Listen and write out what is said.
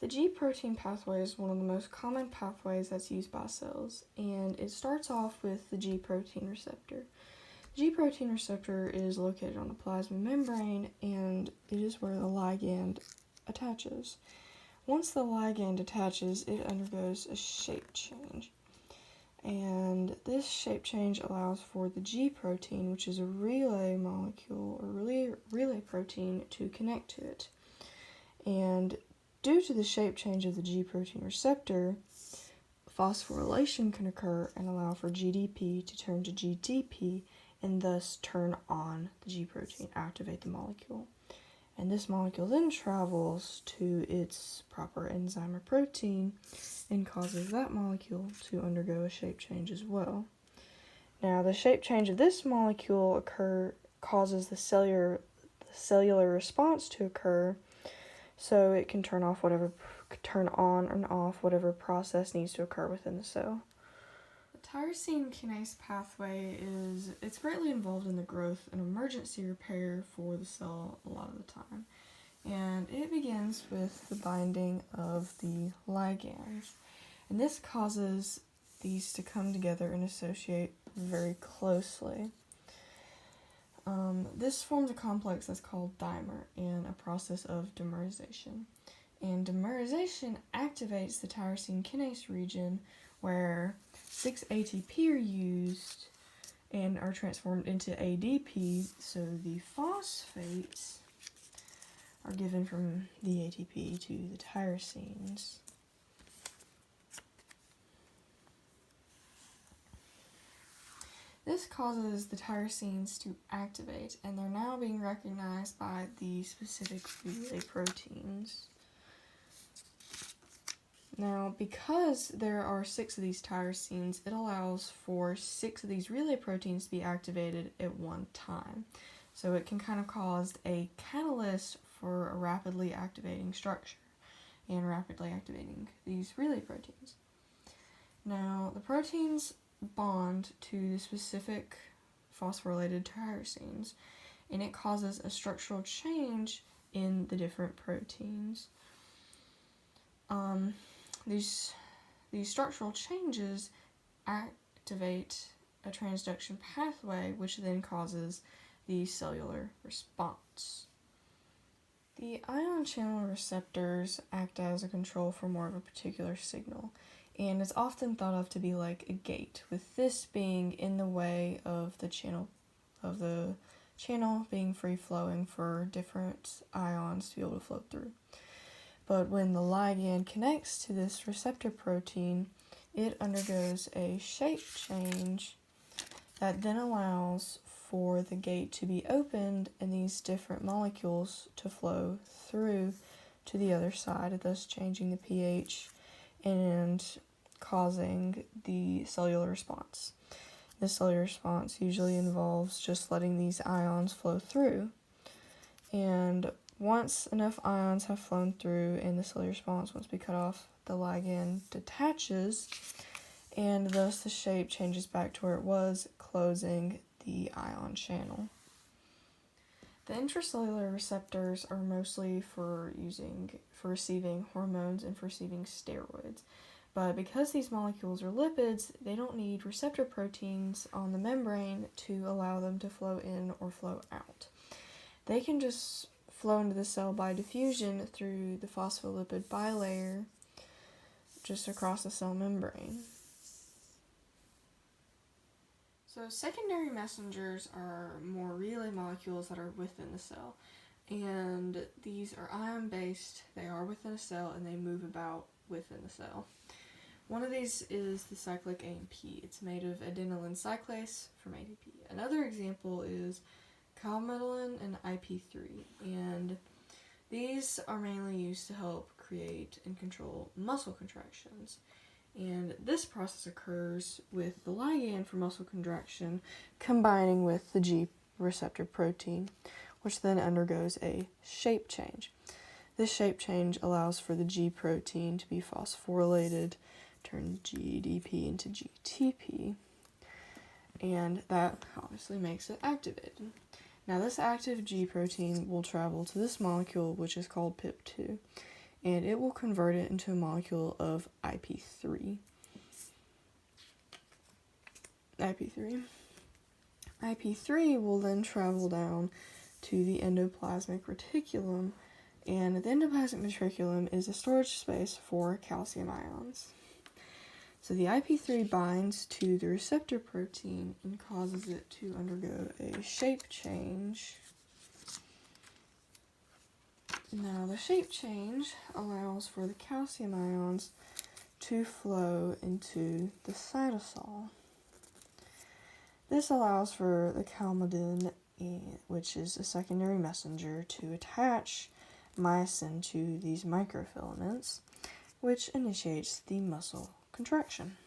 The G protein pathway is one of the most common pathways that's used by cells, and it starts off with the G protein receptor. The G protein receptor is located on the plasma membrane, and it is where the ligand attaches. Once the ligand attaches, it undergoes a shape change. And this shape change allows for the G protein, which is a relay molecule or relay protein, to connect to it. And due to the shape change of the G protein receptor, phosphorylation can occur and allow for GDP to turn to GTP and thus turn on the G protein, activate the molecule. And this molecule then travels to its proper enzyme or protein and causes that molecule to undergo a shape change as well. Now, the shape change of this molecule causes the cellular response to occur, so it can turn on and off whatever process needs to occur within the cell. The tyrosine kinase pathway it's greatly involved in the growth and emergency repair for the cell a lot of the time. And it begins with the binding of the ligands. And this causes these to come together and associate very closely. This forms a complex that's called dimer in a process of dimerization. And dimerization activates the tyrosine kinase region where 6 ATP are used and are transformed into ADP, so the phosphates are given from the ATP to the tyrosines. This causes the tyrosines to activate, and they're now being recognized by the specific relay proteins. Now, because there are 6 of these tyrosines, it allows for 6 of these relay proteins to be activated at one time. So it can kind of cause a catalyst for a rapidly activating structure and rapidly activating these relay proteins. Now, the proteins bond to the specific phosphorylated tyrosines, and it causes a structural change in the different proteins. These structural changes activate a transduction pathway, which then causes the cellular response. The ion channel receptors act as a control for more of a particular signal, and it's often thought of to be like a gate, with this being in the way of the channel being free flowing for different ions to be able to flow through. But when the ligand connects to this receptor protein, it undergoes a shape change that then allows for the gate to be opened and these different molecules to flow through to the other side, thus changing the pH and causing the cellular response. The cellular response usually involves just letting these ions flow through, and once enough ions have flown through and the cellular response wants to be cut off, the ligand detaches, and thus the shape changes back to where it was, closing the ion channel. The intracellular receptors are mostly for receiving hormones and for receiving steroids. But because these molecules are lipids, they don't need receptor proteins on the membrane to allow them to flow in or flow out. They can just flow into the cell by diffusion through the phospholipid bilayer just across the cell membrane. So secondary messengers are more relay molecules that are within the cell, and these are ion-based. They are within a cell and they move about within the cell. One of these is the cyclic AMP. It's made of adenylyl cyclase from ADP. Another example is calmodulin and IP3, and these are mainly used to help create and control muscle contractions. And this process occurs with the ligand for muscle contraction combining with the G receptor protein, which then undergoes a shape change. This shape change allows for the G protein to be phosphorylated, turn GDP into GTP, and that obviously makes it activated. Now this active G protein will travel to this molecule, which is called PIP2, and it will convert it into a molecule of IP3. IP3 will then travel down to the endoplasmic reticulum, and the endoplasmic reticulum is a storage space for calcium ions. So the IP3 binds to the receptor protein and causes it to undergo a shape change. Now the shape change allows for the calcium ions to flow into the cytosol. This allows for the calmodin, which is a secondary messenger, to attach myosin to these microfilaments, which initiates the muscle contraction.